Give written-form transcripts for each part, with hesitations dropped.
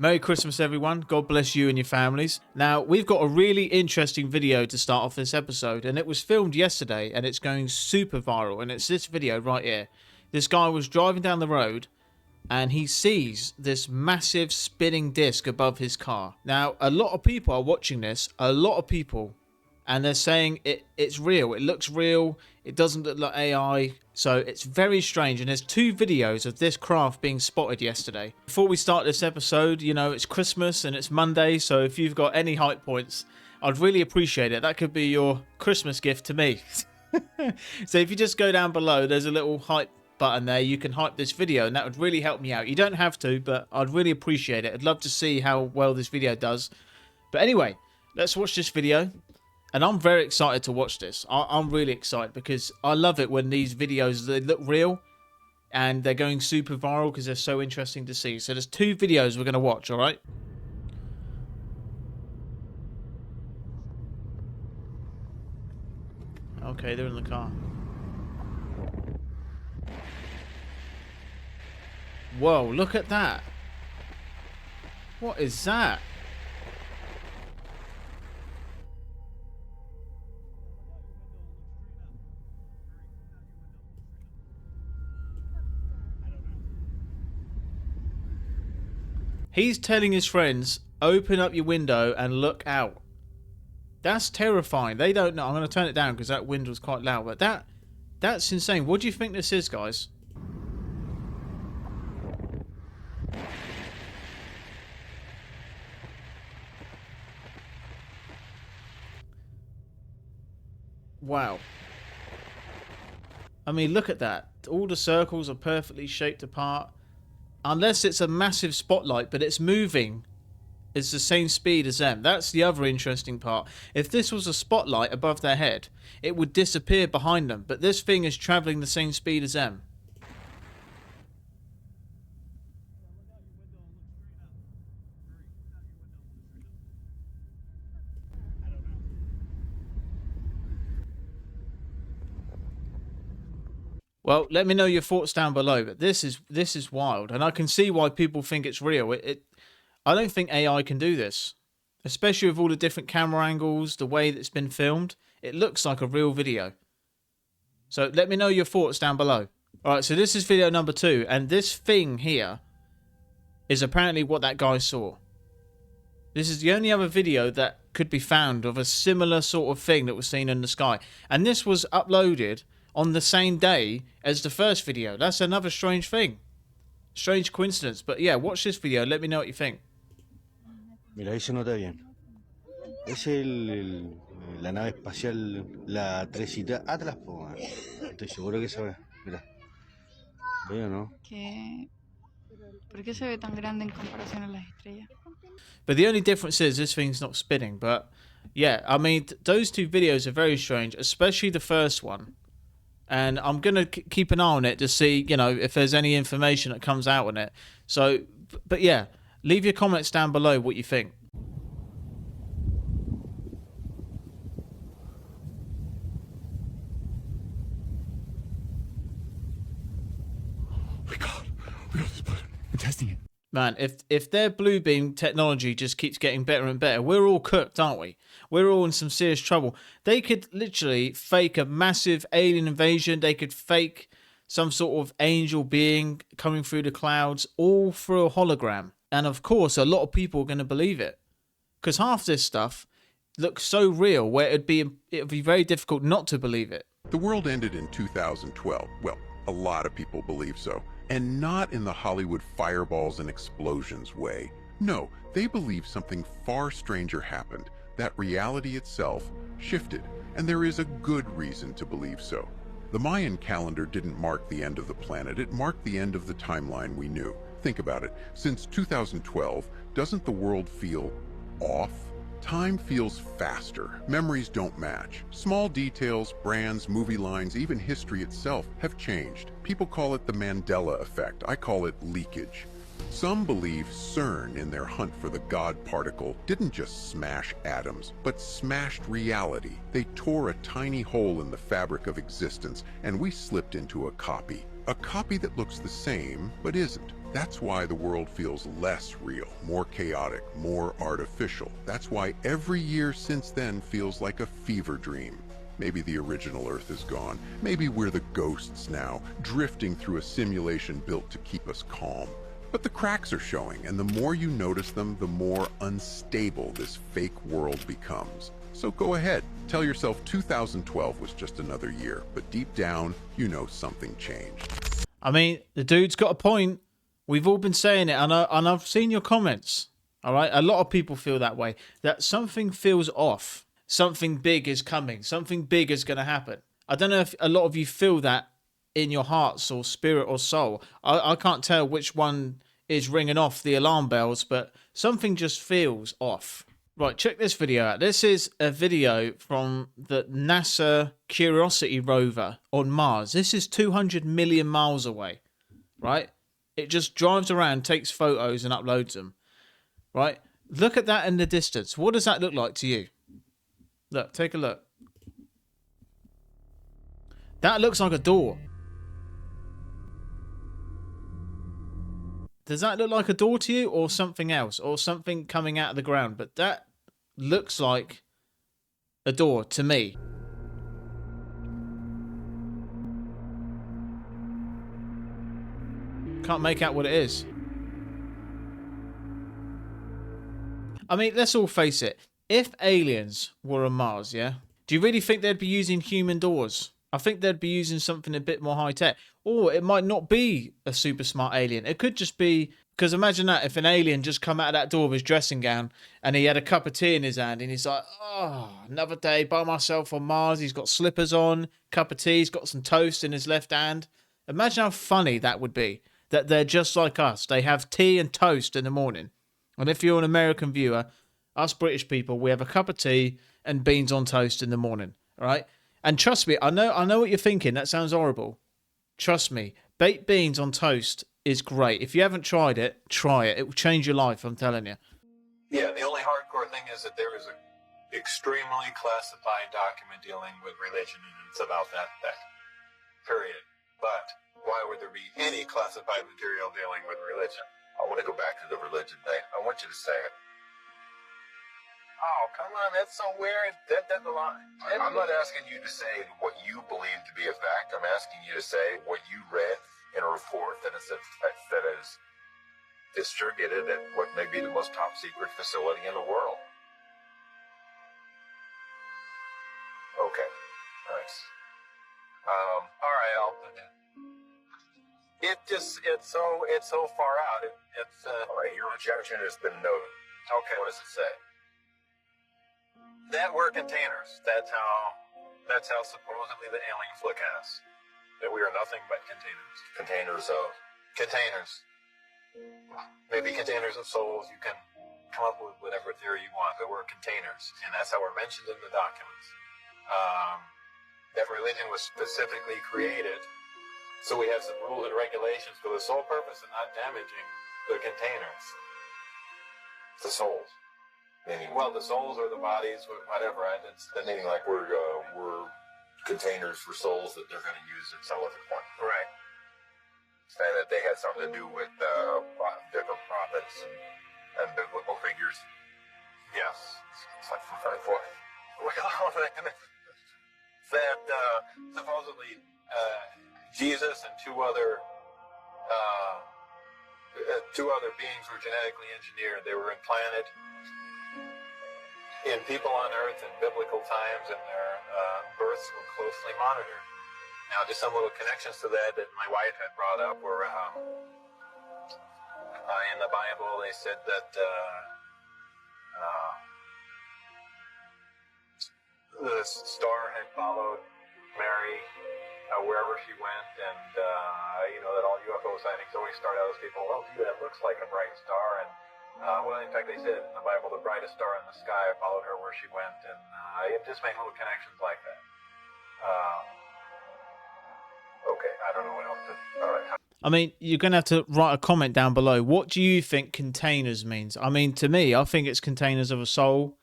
Merry Christmas, everyone. God bless you and your families. Now, we've got a really interesting video to start off this episode, and it was filmed yesterday, and it's going super viral, and it's this video right here. This guy was driving down the road, and he sees this massive spinning disc above his car. Now, a lot of people are watching this, and they're saying it's real. It looks real. It doesn't look like AI. So it's very strange. And there's 2 videos of this craft being spotted yesterday. Before we start this episode, you know, it's Christmas and it's Monday. So if you've got any hype points, I'd really appreciate it. That could be your Christmas gift to me. So if you just go down below, there's a little hype button there. You can hype this video and that would really help me out. You don't have to, but I'd really appreciate it. I'd love to see how well this video does. But anyway, let's watch this video. And I'm very excited to watch this. I'm really excited because I love it when these videos, they look real and they're going super viral because they're so interesting to see. So there's 2 videos we're going to watch, all right? Okay, they're in the car. Whoa, look at that. What is that? He's telling his friends, open up your window and look out. That's terrifying. They don't know. I'm going to turn it down because that wind was quite loud. But that's insane. What do you think this is, guys? Wow. I mean, look at that. All the circles are perfectly shaped apart. Unless it's a massive spotlight, but it's moving. It's the same speed as them. That's the other interesting part. If this was a spotlight above their head, it would disappear behind them. But this thing is traveling the same speed as them. Well, let me know your thoughts down below, but this is wild, and I can see why people think it's real. I don't think AI can do this, especially with all the different camera angles, the way that it's been filmed. It looks like a real video. So let me know your thoughts down below. All right, so this is video number 2, and this thing here is apparently what that guy saw. This is the only other video that could be found of a similar sort of thing that was seen in the sky, and this was uploaded on the same day as the first video. That's another strange thing. Strange coincidence. But yeah, watch this video. Let me know what you think. Mira, ahí se nota bien. Es la nave espacial, la Tresita Atlas, po, man. Estoy seguro que se ve. Mira. ¿Ve o no? ¿Por qué se ve tan grande en comparación a las estrellas? But the only difference is this thing's not spinning. But yeah, I mean, those 2 videos are very strange, especially the first one. And I'm going to keep an eye on it to see, you know, if there's any information that comes out on it. So, but yeah, leave your comments down below what you think. We got this button. We're testing it. Man, if their blue beam technology just keeps getting better and better, we're all cooked, aren't we? We're all in some serious trouble. They could literally fake a massive alien invasion. They could fake some sort of angel being coming through the clouds, all through a hologram. And of course, a lot of people are going to believe it. Because half this stuff looks so real where it'd be very difficult not to believe it. The world ended in 2012. Well, a lot of people believe so. And not in the Hollywood fireballs and explosions way. No, they believe something far stranger happened, that reality itself shifted, and there is a good reason to believe so. The Mayan calendar didn't mark the end of the planet, it marked the end of the timeline we knew. Think about it, since 2012, doesn't the world feel off? Time feels faster, memories don't match. Small details, brands, movie lines, even history itself have changed. People call it the Mandela effect, I call it leakage. Some believe CERN, in their hunt for the God particle, didn't just smash atoms, but smashed reality. They tore a tiny hole in the fabric of existence, and we slipped into a copy. A copy that looks the same, but isn't. That's why the world feels less real, more chaotic, more artificial. That's why every year since then feels like a fever dream. Maybe the original Earth is gone. Maybe we're the ghosts now, drifting through a simulation built to keep us calm. But the cracks are showing, and the more you notice them, the more unstable this fake world becomes. So go ahead, tell yourself 2012 was just another year, but deep down, you know something changed. I mean, the dude's got a point. We've all been saying it, and I've seen your comments. All right, a lot of people feel that way, that something feels off. Something big is coming. Something big is going to happen. I don't know if a lot of you feel that in your hearts or spirit or soul. I can't tell which one is ringing off the alarm bells, but something just feels off. Right, check this video out. This is a video from the NASA Curiosity rover on Mars. This is 200 million miles away, right? It just drives around, takes photos and uploads them, right? Look at that in the distance. What does that look like to you? Look, take a look. That looks like a door. Does that look like a door to you, or something else, or something coming out of the ground? But that looks like a door to me. Can't make out what it is. I mean, let's all face it. If aliens were on Mars, yeah? Do you really think they'd be using human doors? I think they'd be using something a bit more high-tech. Or it might not be a super smart alien. It could just be... Because imagine that, if an alien just come out of that door with his dressing gown and he had a cup of tea in his hand and he's like, oh, another day by myself on Mars. He's got slippers on, cup of tea, he's got some toast in his left hand. Imagine how funny that would be. That they're just like us. They have tea and toast in the morning. And if you're an American viewer... Us British people, we have a cup of tea and beans on toast in the morning, all right? And trust me, I know what you're thinking. That sounds horrible. Trust me, baked beans on toast is great. If you haven't tried it, try it. It will change your life, I'm telling you. Yeah, the only hardcore thing is that there is an extremely classified document dealing with religion, and it's about that period. But why would there be any classified material dealing with religion? I want to go back to the religion thing. I want you to say it. Oh, come on, that's so weird. That's a lie. I'm not asking you to say what you believe to be a fact. I'm asking you to say what you read in a report that is distributed at what may be the most top secret facility in the world. Okay, nice. All right, I'll put it. It's so far out. All right, your objection has been noted. Okay. What does it say? That we're containers. That's how supposedly the aliens look at us. That we are nothing but containers. Containers of? Containers. Maybe containers of souls. You can come up with whatever theory you want, but we're containers. And that's how we're mentioned in the documents. That religion was specifically created, so we have some rules and regulations for the sole purpose of not damaging the containers. The souls. Meaning, well, the souls or the bodies, whatever. Meaning like we're containers for souls that they're going to use at some other point. Right. And that they had something to do with different prophets and biblical figures. Yes. It's like for well, that supposedly Jesus and two other beings were genetically engineered. They were implanted in people on Earth in biblical times, and their births were closely monitored. Now, just some little connections to that my wife had brought up were in the Bible. They said that the star had followed Mary wherever she went, and that all UFO sightings always start out as people, well, gee, that looks like a bright star, and well, in fact, they said in the Bible, the brightest star in the sky followed her where she went, and it just makes little connections like that. Okay, I don't know what else to... All right. I mean, you're going to have to write a comment down below. What do you think containers means? I mean, to me, I think it's containers of a soul,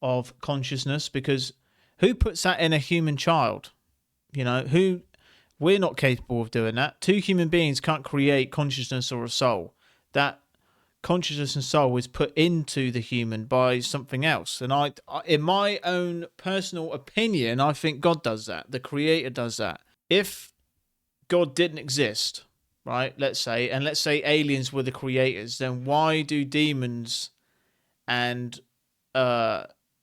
of consciousness, because who puts that in a human child? You know, We're not capable of doing that. Two human beings can't create consciousness or a soul. That consciousness and soul is put into the human by something else. And I, in my own personal opinion, I think God does that. The Creator does that. If God didn't exist, right, let's say aliens were the creators, then why do demons and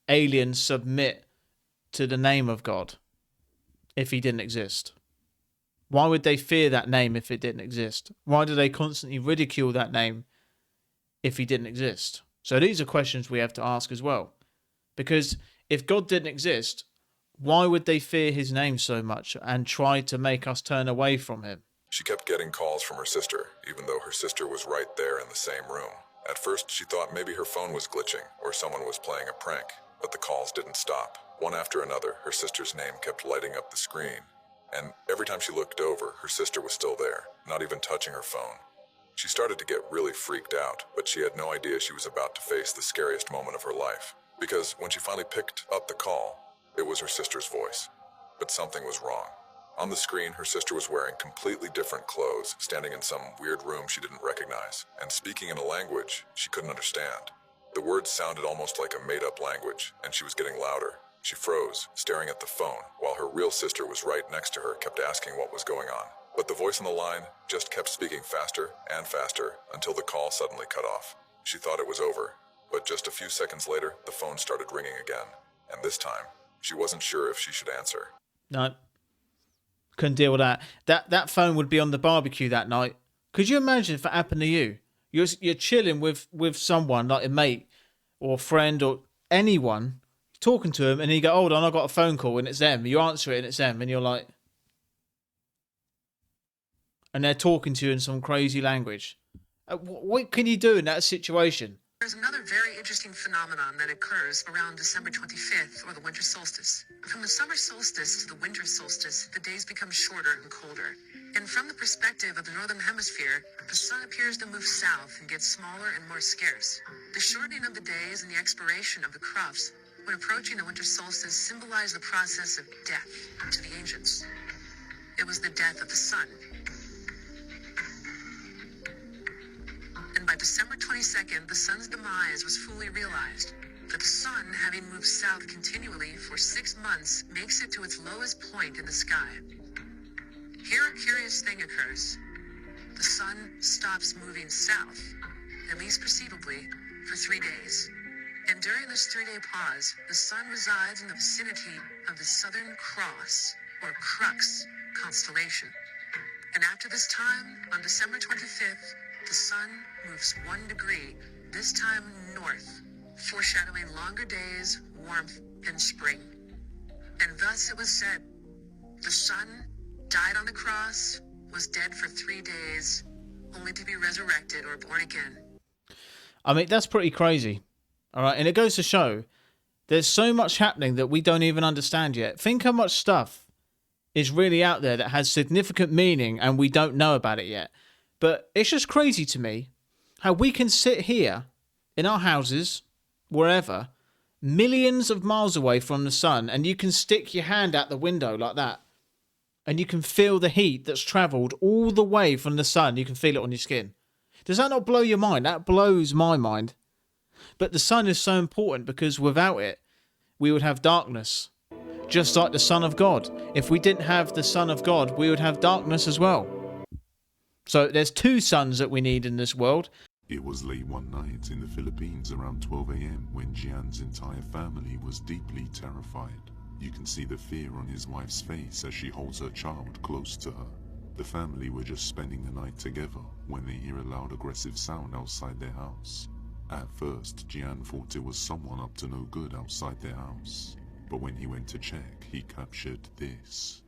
aliens submit to the name of God if he didn't exist? Why would they fear that name if it didn't exist? Why do they constantly ridicule that name if he didn't exist? So these are questions we have to ask as well. Because if God didn't exist, why would they fear his name so much and try to make us turn away from him? She kept getting calls from her sister, even though her sister was right there in the same room. At first, she thought maybe her phone was glitching or someone was playing a prank, but the calls didn't stop. One after another, her sister's name kept lighting up the screen. And every time she looked over, her sister was still there, not even touching her phone. She started to get really freaked out, but she had no idea she was about to face the scariest moment of her life. Because when she finally picked up the call, it was her sister's voice. But something was wrong. On the screen, her sister was wearing completely different clothes, standing in some weird room she didn't recognize, and speaking in a language she couldn't understand. The words sounded almost like a made-up language, and she was getting louder. She froze, staring at the phone, while her real sister was right next to her, kept asking what was going on. But the voice on the line just kept speaking faster and faster until the call suddenly cut off. She thought it was over, but just a few seconds later, the phone started ringing again. And this time, she wasn't sure if she should answer. No. Couldn't deal with that. That phone would be on the barbecue that night. Could you imagine if that happened to you? You're chilling with someone, like a mate or a friend or anyone, talking to him, and you go, hold on, I got a phone call, and it's them. You answer it, and it's them, and you're like... And they're talking to you in some crazy language. What can you do in that situation? There's another very interesting phenomenon that occurs around December 25th, or the winter solstice. From the summer solstice to the winter solstice, the days become shorter and colder. And from the perspective of the northern hemisphere, the sun appears to move south and get smaller and more scarce. The shortening of the days and the expiration of the crops when approaching the winter solstice symbolize the process of death to the ancients. It was the death of the sun. And by December 22nd, the sun's demise was fully realized. That the sun, having moved south continually for 6 months, makes it to its lowest point in the sky. Here a curious thing occurs. The sun stops moving south, at least perceivably, for 3 days. And during this 3-day pause, the sun resides in the vicinity of the Southern Cross, or Crux, constellation. And after this time, on December 25th, the sun moves 1 degree, this time north, foreshadowing longer days, warmth, and spring. And thus it was said, the sun died on the cross, was dead for 3 days, only to be resurrected or born again. I mean, that's pretty crazy. All right, and it goes to show there's so much happening that we don't even understand yet. Think how much stuff is really out there that has significant meaning and we don't know about it yet. But it's just crazy to me how we can sit here in our houses, wherever, millions of miles away from the sun, and you can stick your hand out the window like that, and you can feel the heat that's travelled all the way from the sun. You can feel it on your skin. Does that not blow your mind? That blows my mind. But the sun is so important because without it, we would have darkness. Just like the Son of God. If we didn't have the Son of God, we would have darkness as well. So there's 2 suns that we need in this world. It was late one night in the Philippines around 12 a.m. when Jian's entire family was deeply terrified. You can see the fear on his wife's face as she holds her child close to her. The family were just spending the night together when they hear a loud aggressive sound outside their house. At first, Jian thought it was someone up to no good outside their house. But when he went to check, he captured this.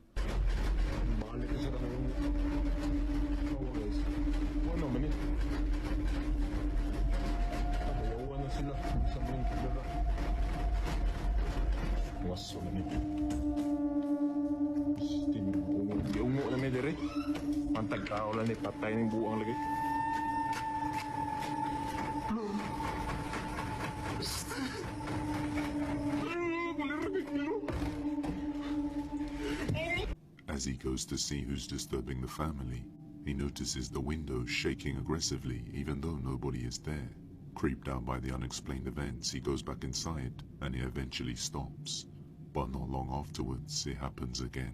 As he goes to see who's disturbing the family, he notices the window shaking aggressively even though nobody is there. Creeped out by the unexplained events, he goes back inside and he eventually stops. But not long afterwards, it happens again.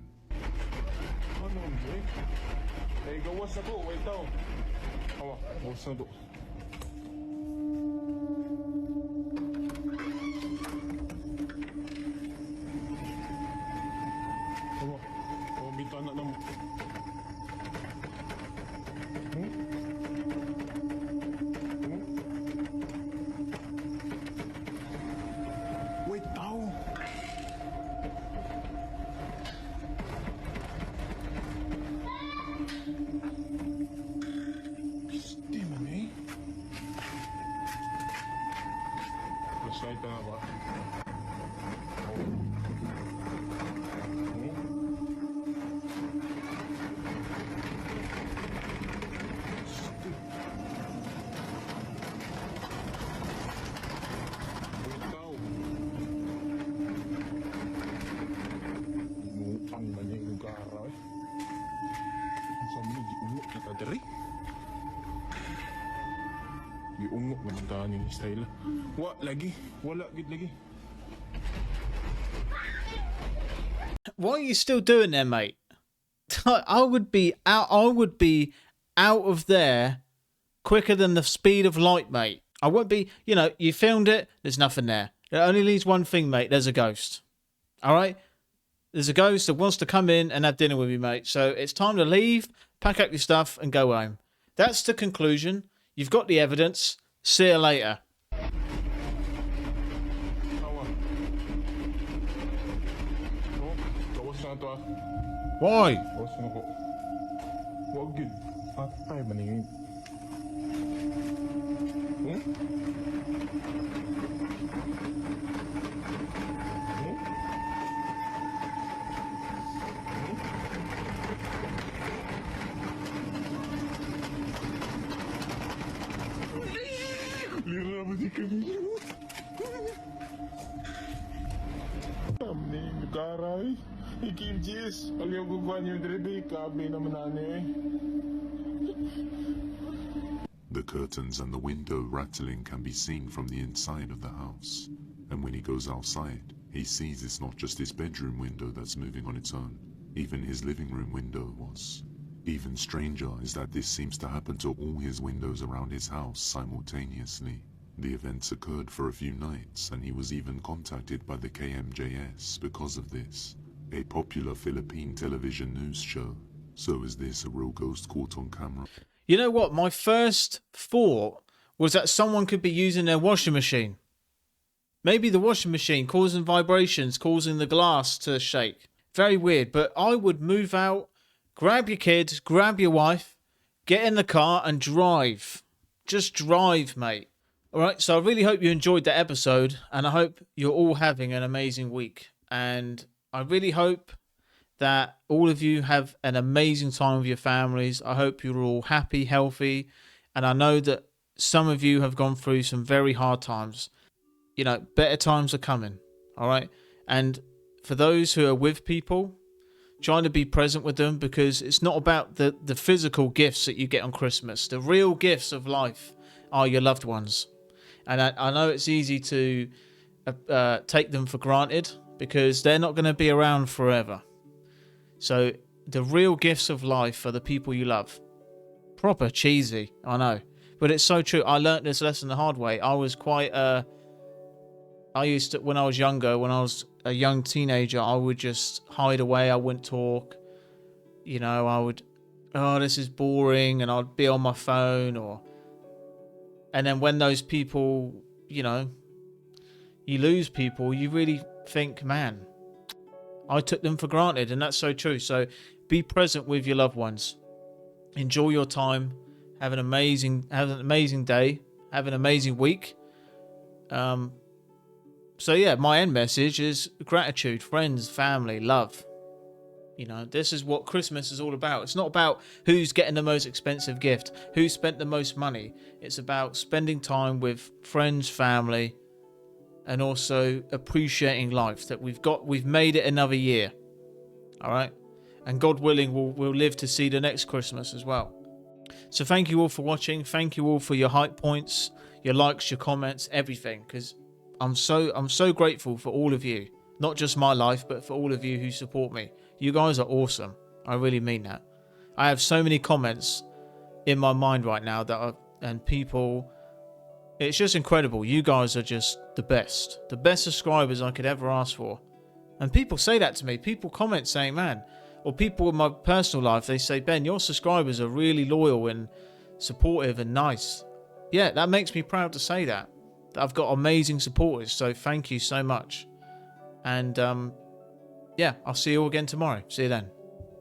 What are you still doing there, mate? I would be out of there quicker than the speed of light, mate. I won't be, you filmed it, there's nothing there. It only leaves one thing, mate. There's a ghost. All right? There's a ghost that wants to come in and have dinner with you, mate. So it's time to leave, pack up your stuff, and go home. That's the conclusion. You've got the evidence. See you later. Why? The curtains and the window rattling can be seen from the inside of the house. And when he goes outside, he sees it's not just his bedroom window that's moving on its own. Even his living room window was. Even stranger is that this seems to happen to all his windows around his house simultaneously. The events occurred for a few nights, and he was even contacted by the KMJS because of this, a popular Philippine television news show. So is this a real ghost caught on camera? You know what? My first thought was that someone could be using their washing machine. Maybe the washing machine causing vibrations, causing the glass to shake. Very weird, but I would move out, grab your kids, grab your wife, get in the car and drive. Just drive, mate. All right, so I really hope you enjoyed that episode, and I hope you're all having an amazing week. And I really hope that all of you have an amazing time with your families. I hope you're all happy, healthy, and I know that some of you have gone through some very hard times. Better times are coming, all right? And for those who are with people, trying to be present with them, because it's not about the physical gifts that you get on Christmas. The real gifts of life are your loved ones. And I know it's easy to take them for granted because they're not going to be around forever. So the real gifts of life are the people you love. Proper cheesy, I know. But it's so true. I learnt this lesson the hard way. I was quite... I used to, when I was younger, when I was a young teenager, I would just hide away. I wouldn't talk. I would, this is boring, and I'd be on my phone. And then when those people, you lose people, you really think, man, I took them for granted, and that's so true. So be present with your loved ones. Enjoy your time. Have an amazing day. Have an amazing week. So yeah, my end message is gratitude, friends, family, love. This is what Christmas is all about. It's not about who's getting the most expensive gift, who spent the most money. It's about spending time with friends, family, and also appreciating life, that we've made it another year. All right. and God willing, we'll live to see the next Christmas as well. So thank you all for watching. Thank you all for your hype points, your likes, your comments, everything, because I'm so grateful for all of you. Not just my life, but for all of you who support me. You guys are awesome. I really mean that. I have so many comments in my mind right now and people, it's just incredible. You guys are just the best subscribers I could ever ask for. And people say that to me. People comment saying, man, or people in my personal life, they say, Ben, your subscribers are really loyal and supportive and nice. Yeah, that makes me proud to say that I've got amazing supporters. So thank you so much. And yeah, I'll see you all again tomorrow. See you then.